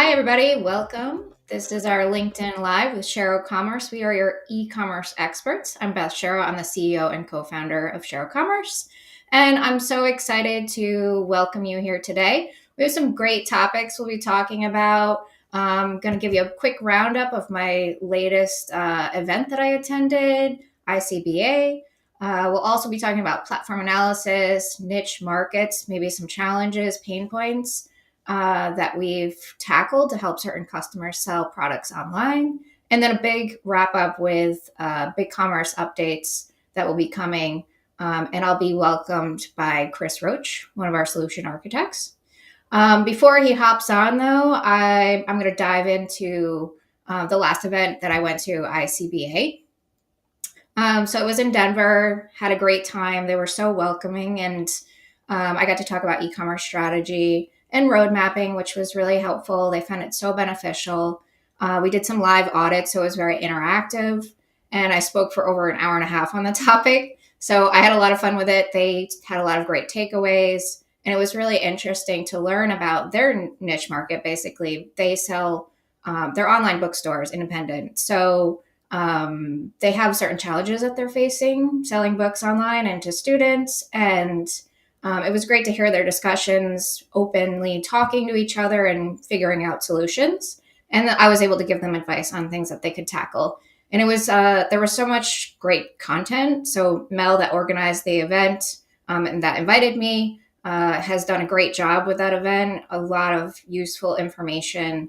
Hi, everybody. Welcome. This is our LinkedIn Live with Shero Commerce. We are your e-commerce experts. I'm Beth Shero. I'm the CEO and co-founder of Shero Commerce. And I'm so excited to welcome you here today. We have some great topics we'll be talking about. I'm going to give you a quick roundup of my latest event that I attended, ICBA. We'll also be talking about platform analysis, niche markets, maybe some challenges, pain points that we've tackled to help certain customers sell products online. And then a big wrap up with BigCommerce updates that will be coming. And I'll be welcomed by Chris Roach, one of our solution architects. Before he hops on, though, I'm going to dive into the last event that I went to, ICBA. So it was in Denver, had a great time. They were so welcoming, and I got to talk about e-commerce strategy and road mapping, which was really helpful. They found it so beneficial. We did some live audits, so it was very interactive, and I spoke for over an hour and a half on the topic. So I had a lot of fun with it. They had a lot of great takeaways, and it was really interesting to learn about their niche market. Basically, they sell their online bookstores, independent. So they have certain challenges that they're facing selling books online and to students. And it was great to hear their discussions, openly talking to each other and figuring out solutions. And I was able to give them advice on things that they could tackle. And it was there was so much great content. So Mel, that organized the event and that invited me, has done a great job with that event. A lot of useful information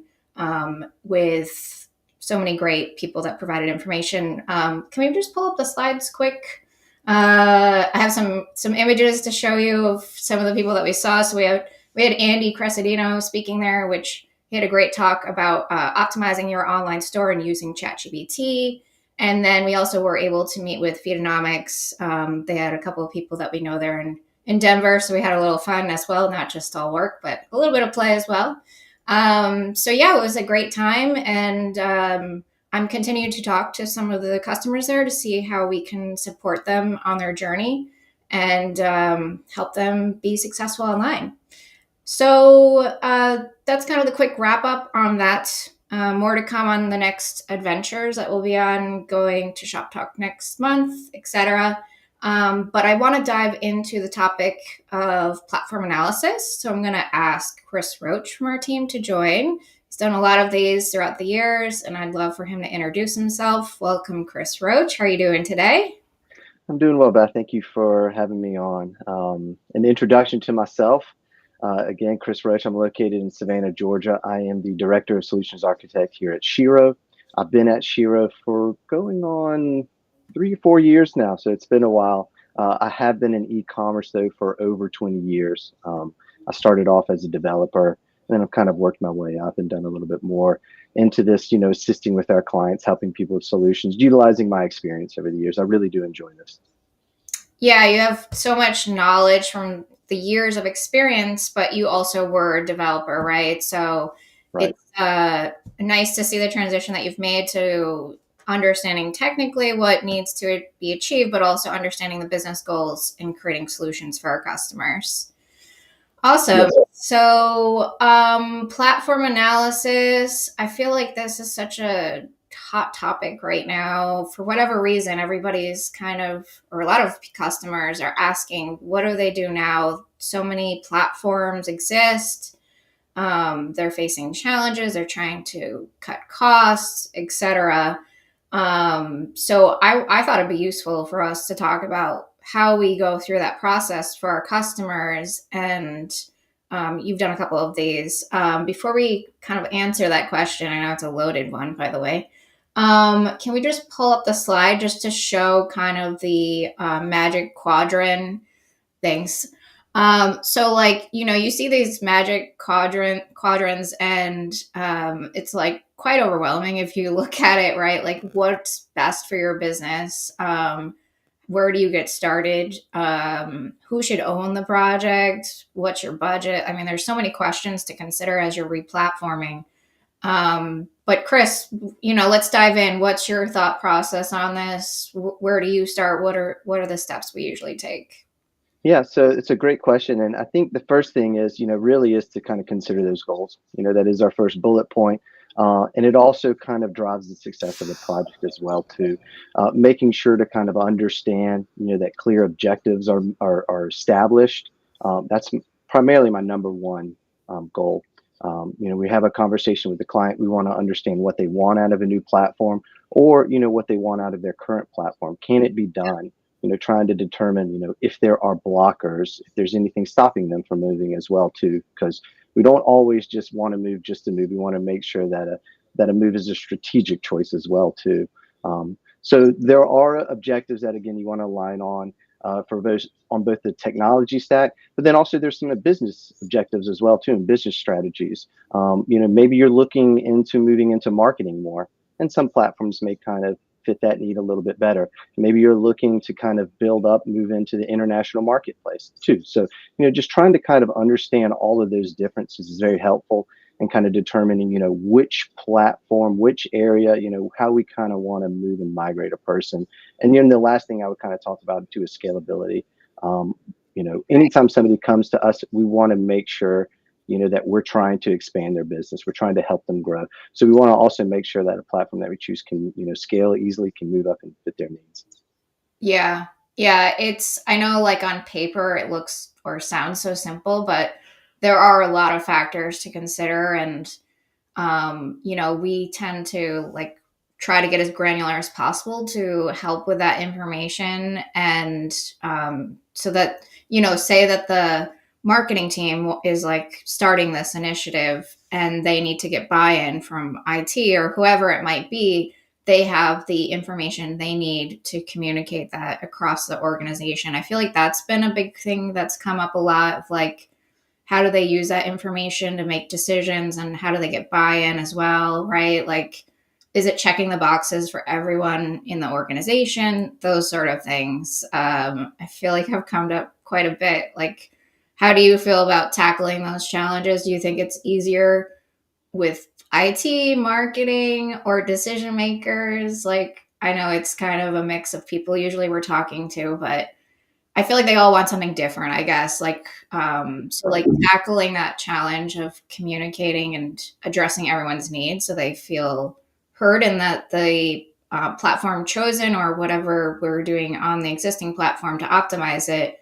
with so many great people that provided information. Can we just pull up the slides quick? I have some images to show you of some of the people that we saw. So we had Andy Cresadino speaking there, which he had a great talk about optimizing your online store and using ChatGPT. And then we also were able to meet with Feedonomics. They had a couple of people that we know there in Denver, so we had a little fun as well, not just all work, but a little bit of play as well. So yeah, it was a great time, and I'm continuing to talk to some of the customers there to see how we can support them on their journey and help them be successful online. So that's kind of the quick wrap up on that. More to come on the next adventures that we'll be on, going to Shop Talk next month, etc. But I want to dive into the topic of platform analysis. So I'm going to ask Chris Roach from our team to join. He's done a lot of these throughout the years, and I'd love for him to introduce himself. Welcome, Chris Roach. How are you doing today? I'm doing well, Beth. Thank you for having me on. An introduction to myself. Again, Chris Roach. I'm located in Savannah, Georgia. I am the Director of Solutions Architect here at Shero. I've been at Shero for going on 3 or 4 years now, so it's been a while. I have been in e-commerce, though, for over 20 years. I started off as a developer, and then I've kind of worked my way up and done a little bit more into this, assisting with our clients, helping people with solutions, utilizing my experience over the years. I really do enjoy this. Yeah, you have so much knowledge from the years of experience, but you also were a developer, right? So Right. it's nice to see the transition that you've made to understanding technically what needs to be achieved, but also understanding the business goals and creating solutions for our customers. Awesome. Yes. So, platform analysis, I feel like this is such a hot topic right now. For whatever reason, everybody's kind of, or a lot of customers are asking, what do they do now? So many platforms exist. They're facing challenges. They're trying to cut costs, etc. So I thought it'd be useful for us to talk about how we go through that process for our customers. And you've done a couple of these. Before we kind of answer that question, I know it's a loaded one, by the way. Can we just pull up the slide just to show kind of the magic quadrant things? So like, you see these magic quadrants and it's like quite overwhelming if you look at it, right? Like what's best for your business? Where do you get started? Who should own the project? What's your budget? I mean, there's so many questions to consider as you're replatforming. But Chris, let's dive in. What's your thought process on this? Where do you start? What are the steps we usually take? Yeah, so it's a great question. And I think the first thing is, really is to kind of consider those goals. That is our first bullet point. And it also kind of drives the success of the project as well, too. Making sure to kind of understand, that clear objectives are established. That's primarily my number one goal. We have a conversation with the client. We want to understand what they want out of a new platform or, what they want out of their current platform. Can it be done? Trying to determine, if there are blockers, if there's anything stopping them from moving as well too, because we don't always just want to move just to move. We want to make sure that a move is a strategic choice as well too. So there are objectives that again you want to align on for those on both the technology stack, but then also there's some business objectives as well too, and business strategies. Maybe you're looking into moving into marketing more, and some platforms may kind of fit that need a little bit better. Maybe you're looking to kind of build up, move into the international marketplace too. So, just trying to kind of understand all of those differences is very helpful and kind of determining, which platform, which area, how we kind of want to move and migrate a person. And then the last thing I would kind of talk about too is scalability. Anytime somebody comes to us, we want to make sure that we're trying to expand their business. We're trying to help them grow. So we want to also make sure that a platform that we choose can, scale easily, can move up and fit their needs. Yeah. Yeah. I know like on paper it looks or sounds so simple, but there are a lot of factors to consider. And, we tend to like try to get as granular as possible to help with that information. And so that, say that the marketing team is like starting this initiative and they need to get buy in from IT or whoever it might be, they have the information they need to communicate that across the organization. I feel like that's been a big thing that's come up a lot of like, how do they use that information to make decisions and how do they get buy-in as well, right? Like, is it checking the boxes for everyone in the organization? Those sort of things. I feel like have come up quite a bit. Like, how do you feel about tackling those challenges? Do you think it's easier with IT, marketing, or decision makers? Like, I know it's kind of a mix of people usually we're talking to, but I feel like they all want something different, I guess. Like, so like tackling that challenge of communicating and addressing everyone's needs so they feel heard and that the platform chosen or whatever we're doing on the existing platform to optimize it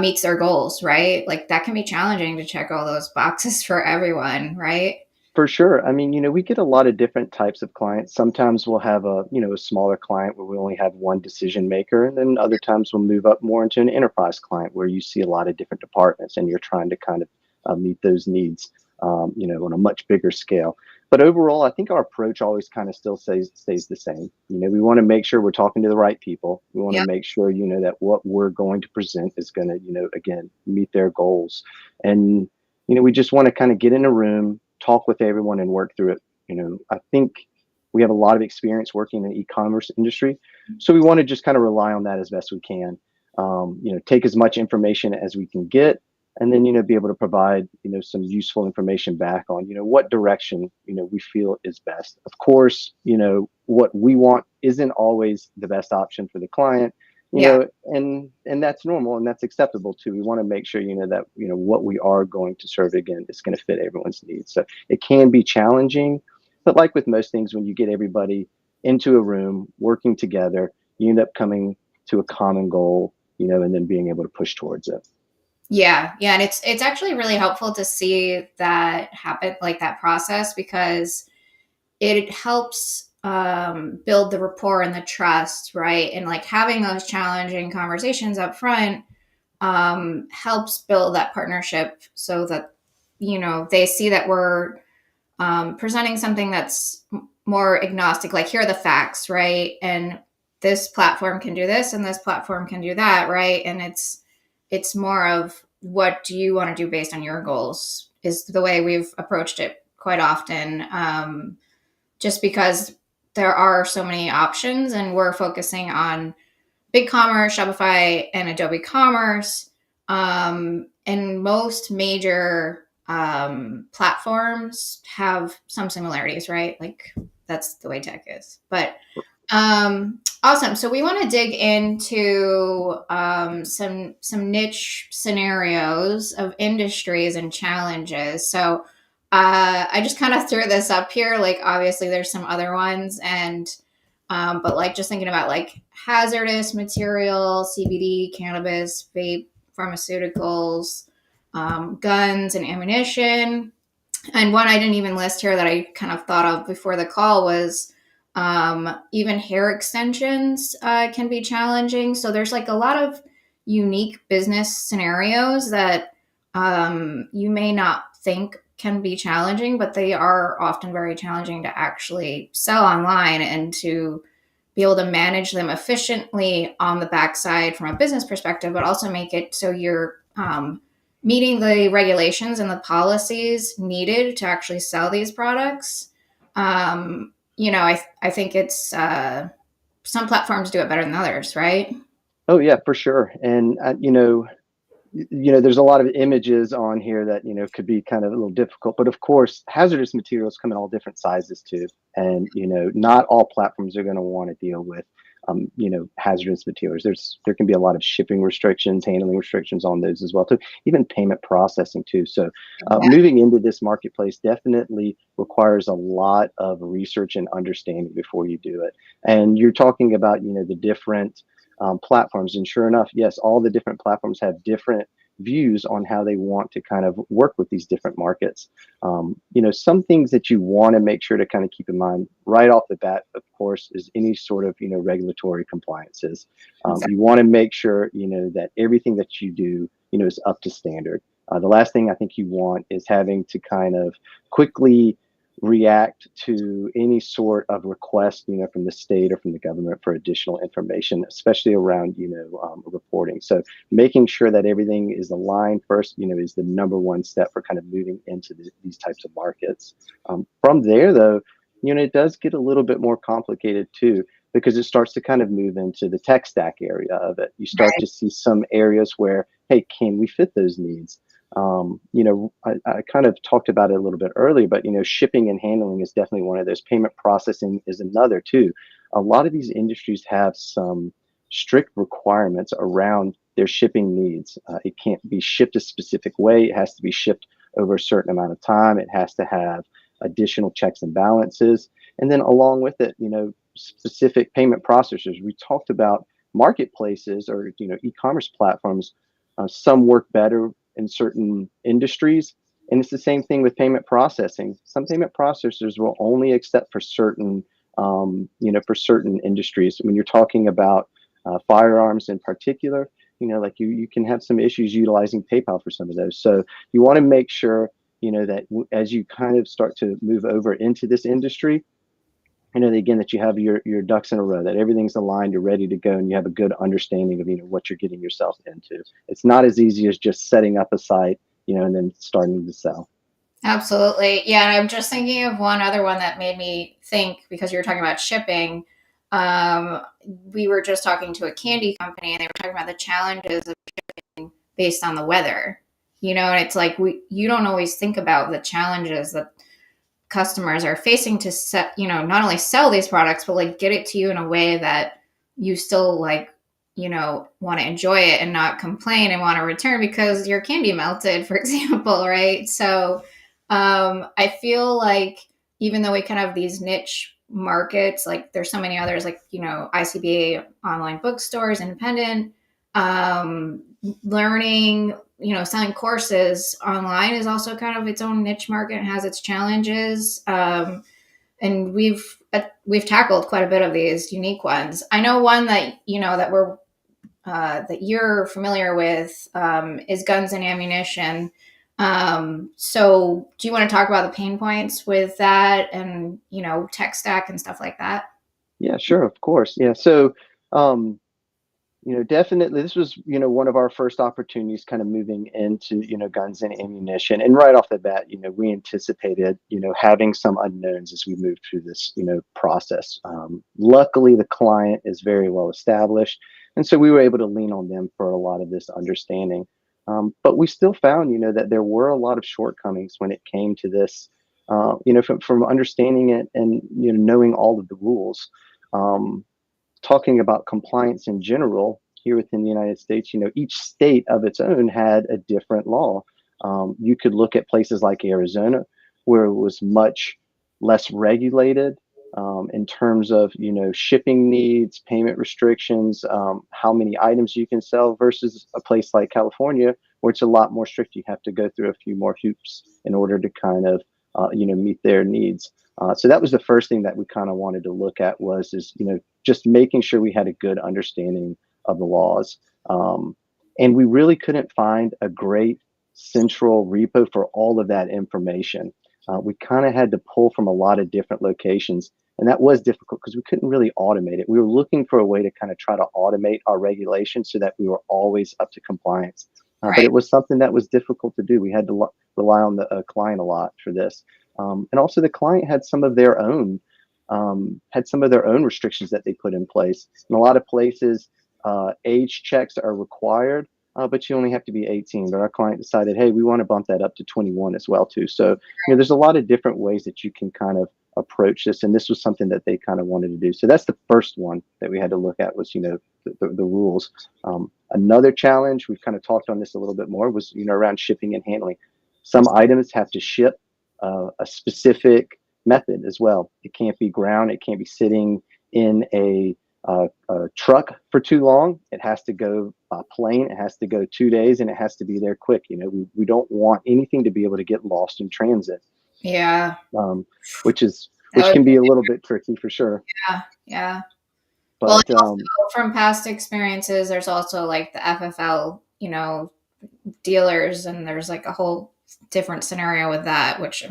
meets their goals, right? Like that can be challenging to check all those boxes for everyone, right? For sure. I mean, we get a lot of different types of clients. Sometimes we'll have a smaller client where we only have one decision maker. And then other times we'll move up more into an enterprise client where you see a lot of different departments and you're trying to kind of meet those needs, on a much bigger scale. But overall, I think our approach always kind of still stays the same. We want to make sure we're talking to the right people. We want to Yep. make sure, that what we're going to present is going to, again, meet their goals. And, we just want to kind of get in a room, talk with everyone and work through it. I think we have a lot of experience working in the e-commerce industry, so we want to just kind of rely on that as best we can. Take as much information as we can get, and then be able to provide some useful information back on what direction we feel is best. Of course, what we want isn't always the best option for the client, Yeah. and that's normal and that's acceptable too. We want to make sure that what we are going to serve again is going to fit everyone's needs. So it can be challenging, but like with most things, when you get everybody into a room working together, you end up coming to a common goal, and then being able to push towards it. Yeah, yeah, and it's actually really helpful to see that happen, like that process, because it helps build the rapport and the trust, right? And like having those challenging conversations up front helps build that partnership so that they see that we're presenting something that's more agnostic. Like here are the facts, right? And this platform can do this, and this platform can do that, right? And it's more of what do you want to do based on your goals is the way we've approached it quite often. Just because there are so many options, and we're focusing on BigCommerce, Shopify, and Adobe Commerce. And most major platforms have some similarities, right? Like that's the way tech is. But Awesome. So we want to dig into some niche scenarios of industries and challenges. So I just kind of threw this up here. Like obviously there's some other ones, and but like just thinking about like hazardous material, CBD, cannabis, vape, pharmaceuticals, guns and ammunition. And one I didn't even list here that I kind of thought of before the call was even hair extensions can be challenging. So there's like a lot of unique business scenarios that you may not think can be challenging, but they are often very challenging to actually sell online and to be able to manage them efficiently on the backside from a business perspective, but also make it so you're meeting the regulations and the policies needed to actually sell these products. I think it's some platforms do it better than others, right? Oh yeah, for sure. And there's a lot of images on here that could be kind of a little difficult, but of course hazardous materials come in all different sizes too, and not all platforms are going to want to deal with hazardous materials. There can be a lot of shipping restrictions, handling restrictions on those as well too, even payment processing too. So Yeah. moving into this marketplace definitely requires a lot of research and understanding before you do it. And you're talking about the different platforms. And sure enough, yes, all the different platforms have different views on how they want to kind of work with these different markets. Some things that you want to make sure to kind of keep in mind right off the bat, of course, is any sort of regulatory compliances. Exactly. You want to make sure that everything that you do is up to standard. The last thing I think you want is having to kind of quickly react to any sort of request, from the state or from the government for additional information, especially around, reporting. So making sure that everything is aligned first, is the number one step for kind of moving into these types of markets. From there, though, it does get a little bit more complicated too, because it starts to kind of move into the tech stack area of it. You start to see some areas where, hey, can we fit those needs? I kind of talked about it a little bit earlier, but shipping and handling is definitely one of those. Payment processing is another too. A lot of these industries have some strict requirements around their shipping needs. It can't be shipped a specific way. It has to be shipped over a certain amount of time. It has to have additional checks and balances. And then along with it, specific payment processors. We talked about marketplaces or, e-commerce platforms. Some work better in certain industries. And it's the same thing with payment processing. Some payment processors will only accept for certain, for certain industries. When you're talking about firearms in particular, like you can have some issues utilizing PayPal for some of those. So you want to make sure, that as you kind of start to move over into this industry, again, that you have your ducks in a row, that everything's aligned, you're ready to go, and you have a good understanding of what you're getting yourself into. It's not as easy as just setting up a site, and then starting to sell. Absolutely. Yeah. And I'm just thinking of one other one that made me think because you were talking about shipping. Um, we were just talking to a candy company and they were talking about the challenges of based on the weather. And it's like you don't always think about the challenges that customers are facing to set, not only sell these products, but like get it to you in a way that you still like, want to enjoy it and not complain and want to return because your candy melted, for example, right? So I feel like even though we kind of have these niche markets, like there's so many others, like, ICBA, online bookstores, independent, learning, selling courses online is also kind of its own niche market and has its challenges. And we've tackled quite a bit of these unique ones. I know one that that we're that you're familiar with is guns and ammunition. So do you want to talk about the pain points with that and tech stack and stuff like that? Yeah, sure, of course. Yeah. So, um, definitely this was, one of our first opportunities kind of moving into, guns and ammunition. And right off the bat, we anticipated, having some unknowns as we moved through this, process. Luckily, the client is very well established. And so we were able to lean on them for a lot of this understanding. But we still found, that there were a lot of shortcomings when it came to this, from understanding it and, knowing all of the rules. Um, talking about compliance in general here within the United States, each state of its own had a different law. You could look at places like Arizona, where it was much less regulated in terms of shipping needs, payment restrictions, how many items you can sell, versus a place like California, where it's a lot more strict. You have to go through a few more hoops in order to kind of meet their needs. So that was the first thing that we kind of wanted to look at, was just making sure we had a good understanding of the laws. And we really couldn't find a great central repo for all of that information. We kind of had to pull from a lot of different locations, and that was difficult because we couldn't really automate it. We were looking for a way to kind of try to automate our regulations so that we were always up to compliance. But Right. it was something that was difficult to do. We had to rely on the client a lot for this. And also the client had some of their own restrictions that they put in place. In a lot of places, age checks are required, but you only have to be 18. But our client decided, hey, we want to bump that up to 21 as well too. So there's a lot of different ways that you can kind of approach this, and this was something that they kind of wanted to do. So that's the first one that we had to look at, was the rules. Another challenge, we've kind of talked on this a little bit more, was around shipping and handling. Some items have to ship a specific method as well. It can't be ground. It can't be sitting in a truck for too long. It has to go by plane. It has to go 2 days, and it has to be there quick. We don't want anything to be able to get lost in transit, Yeah. um, which That would can be, be a little bit tricky for sure. yeah. Yeah. Well, and But also from past experiences, there's also like the FFL, dealers, and there's like a whole different scenario with that, which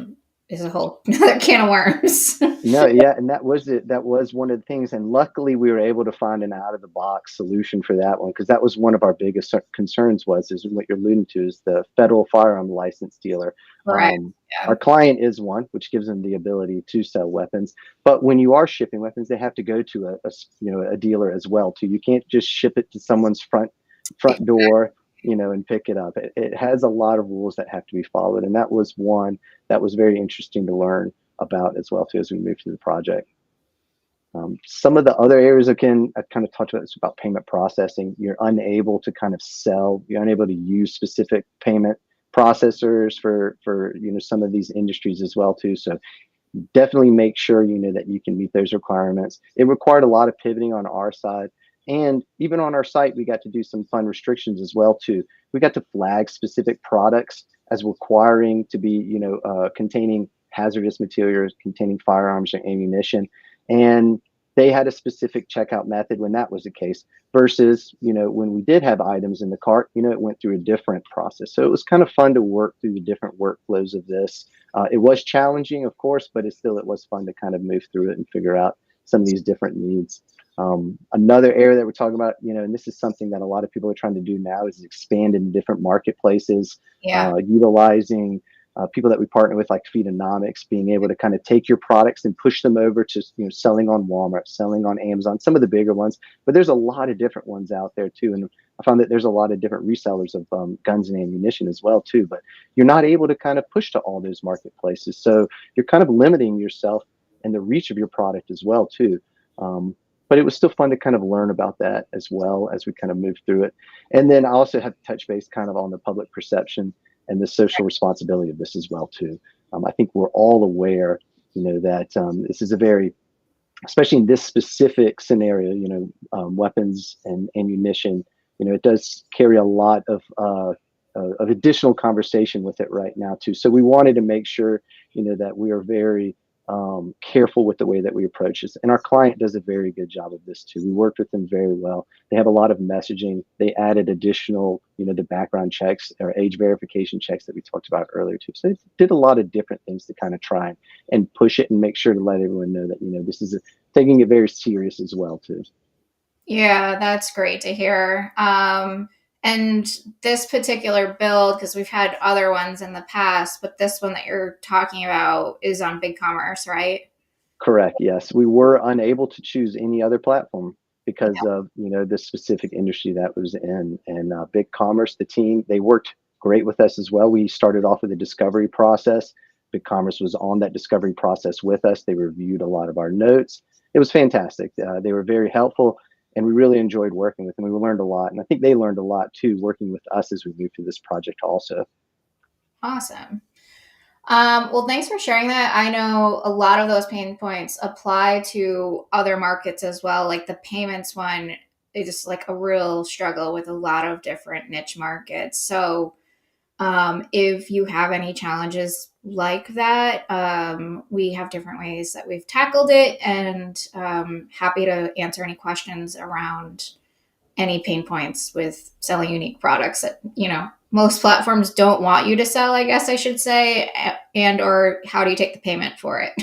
is a whole another can of worms. No, yeah, and that was it. That was one of the things, and luckily we were able to find an out of the box solution for that one, because that was one of our biggest concerns. Is what you're alluding to, is the federal firearm license dealer. Right. Our Yeah. client is one, which gives them the ability to sell weapons. But when you are shipping weapons, they have to go to a dealer as well too. You can't just ship it to someone's front door, and pick it up. It has a lot of rules that have to be followed, and that was one that was very interesting to learn about as well too, as we move through the project. Some of the other areas, again, I kind of talked about this, about payment processing. You're unable to use specific payment processors for some of these industries as well too. So definitely make sure that you can meet those requirements. It required a lot of pivoting on our side, and even on our site we got to do some fun restrictions as well too. We got to flag specific products as requiring to be containing hazardous materials, containing firearms or ammunition, and they had a specific checkout method when that was the case, versus when we did have items in the cart, it went through a different process. So it was kind of fun to work through the different workflows of this. It was challenging, of course, but it was fun to kind of move through it and figure out some of these different needs. Another area that we're talking about, and this is something that a lot of people are trying to do now, is expand in different marketplaces, Yeah. utilizing people that we partner with, like Feedonomics, being able to kind of take your products and push them over to selling on Walmart, selling on Amazon, some of the bigger ones. But there's a lot of different ones out there too, and I found that there's a lot of different resellers of guns and ammunition as well too. But you're not able to kind of push to all those marketplaces, so you're kind of limiting yourself and the reach of your product as well too. But it was still fun to kind of learn about that as well as we kind of move through it. And then I also have to touch base kind of on the public perception and the social responsibility of this as well too. I think we're all aware, that this is a very, especially in this specific scenario, weapons and ammunition, it does carry a lot of additional conversation with it right now too. So we wanted to make sure, that we are very careful with the way that we approach this. And our client does a very good job of this too. We worked with them very well. They have a lot of messaging. They added additional, the background checks or age verification checks that we talked about earlier too. So they did a lot of different things to kind of try and push it and make sure to let everyone know that, this is taking it very serious as well too. Yeah, that's great to hear. And this particular build, because we've had other ones in the past, but this one that you're talking about is on BigCommerce, right? Correct. Yes, we were unable to choose any other platform because of the specific industry that was in. And BigCommerce, the team, they worked great with us as well. We started off with a discovery process. BigCommerce was on that discovery process with us. They reviewed a lot of our notes. It was fantastic. They were very helpful. and we really enjoyed working with them. We learned a lot, and I think they learned a lot too, working with us as we moved through this project also. Awesome. Well, thanks for sharing that. I know a lot of those pain points apply to other markets as well. Like the payments one is just like a real struggle with a lot of different niche markets. So, if you have any challenges like that, we have different ways that we've tackled it, and happy to answer any questions around any pain points with selling unique products that, most platforms don't want you to sell, I guess I should say, and or how do you take the payment for it.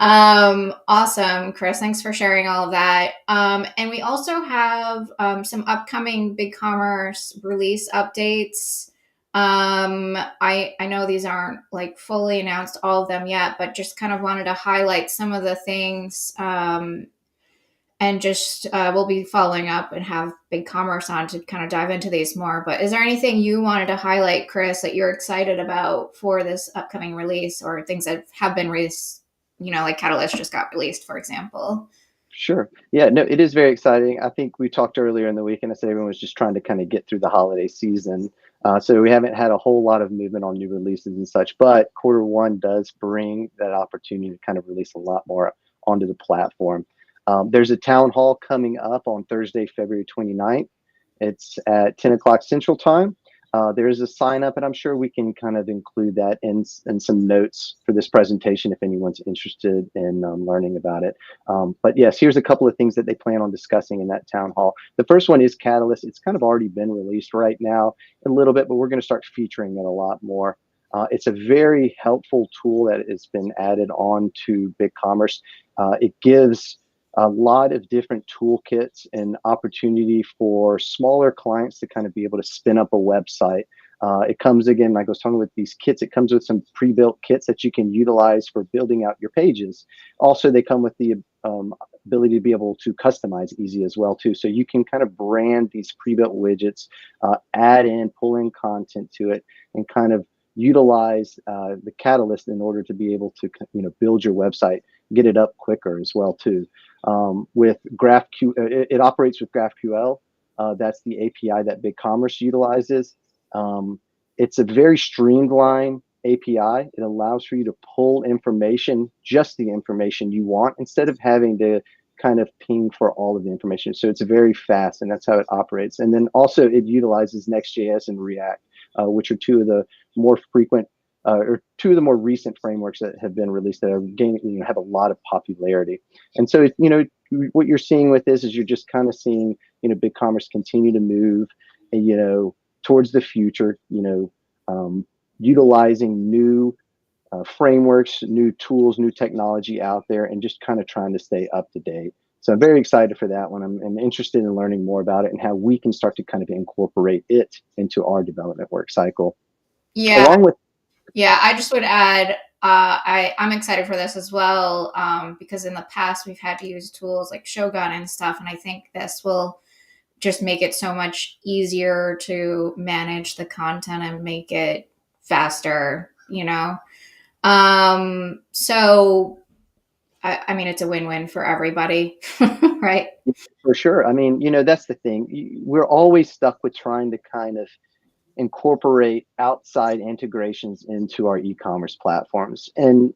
Awesome, Chris, thanks for sharing all of that. And we also have some upcoming BigCommerce release updates. I know these aren't like fully announced, all of them yet, but just kind of wanted to highlight some of the things, and just we'll be following up and have BigCommerce on to kind of dive into these more. But is there anything you wanted to highlight, Chris, that you're excited about for this upcoming release, or things that have been released, like Catalyst just got released, for example? Sure. Yeah, no, it is very exciting. I think we talked earlier in the week, and I said everyone was just trying to kind of get through the holiday season. So we haven't had a whole lot of movement on new releases and such, but quarter 1 does bring that opportunity to kind of release a lot more onto the platform. There's a town hall coming up on Thursday, February 29th. It's at 10 o'clock Central Time. There's a sign up, and I'm sure we can kind of include that in some notes for this presentation if anyone's interested in learning about it. But yes, here's a couple of things that they plan on discussing in that town hall. The first one is Catalyst. It's kind of already been released right now a little bit, but we're going to start featuring it a lot more. It's a very helpful tool that has been added on to BigCommerce. It gives a lot of different toolkits and opportunity for smaller clients to kind of be able to spin up a website. It comes, again, like I was talking with these kits, it comes with some pre-built kits that you can utilize for building out your pages. Also, they come with the ability to be able to customize easy as well too. So you can kind of brand these pre-built widgets, add in, pull in content to it, and kind of utilize the Catalyst in order to be able to build your website, get it up quicker as well too. With GraphQL, it operates with GraphQL. That's the API that BigCommerce utilizes. It's a very streamlined API. It allows for you to pull information, just the information you want, instead of having to kind of ping for all of the information. So it's very fast, and that's how it operates. And then also it utilizes Next.js and React, which are two of the more frequent or two of the more recent frameworks that have been released that are gaining, have a lot of popularity. And so, what you're seeing with this is you're just kind of seeing, BigCommerce continue to move, towards the future, utilizing new frameworks, new tools, new technology out there, and just kind of trying to stay up to date. So I'm very excited for that one. I'm interested in learning more about it and how we can start to kind of incorporate it into our development work cycle. Yeah. Along with Yeah, I just would add, I'm excited for this as well, because in the past we've had to use tools like Shogun and stuff, and I think this will just make it so much easier to manage the content and make it faster, So, I mean, it's a win-win for everybody, right? For sure. I mean, that's the thing. We're always stuck with trying to kind of incorporate outside integrations into our e-commerce platforms. And,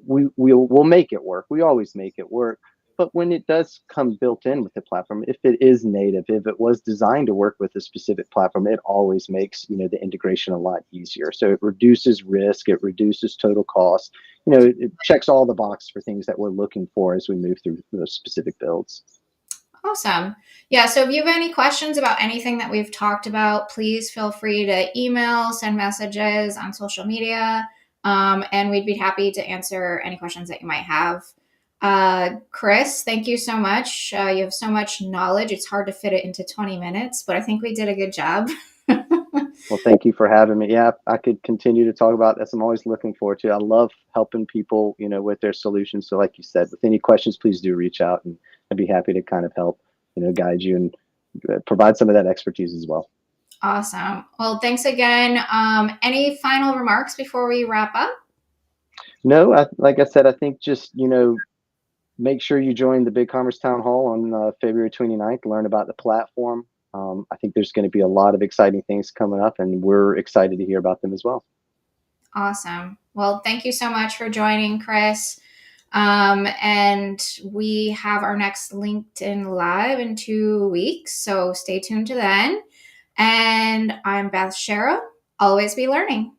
we'll make it work. We always make it work. But when it does come built in with the platform, if it is native, if it was designed to work with a specific platform, it always makes, the integration a lot easier. So it reduces risk, it reduces total cost. It checks all the boxes for things that we're looking for as we move through those specific builds. Awesome. Yeah. So if you have any questions about anything that we've talked about, please feel free to email, send messages on social media, and we'd be happy to answer any questions that you might have. Chris, thank you so much. You have so much knowledge. It's hard to fit it into 20 minutes, but I think we did a good job. Well, thank you for having me. Yeah, I could continue to talk about this. I'm always looking forward to it. I love helping people, with their solutions. So like you said, with any questions, please do reach out, and I'd be happy to kind of help, guide you and provide some of that expertise as well. Awesome. Well, thanks again. Any final remarks before we wrap up? No, like I said, I think just, make sure you join the BigCommerce Town Hall on February 29th, learn about the platform. I think there's going to be a lot of exciting things coming up, and we're excited to hear about them as well. Awesome. Well, thank you so much for joining, Chris. And we have our next LinkedIn Live in 2 weeks, so stay tuned to then. And I'm Beth Shero. Always be learning.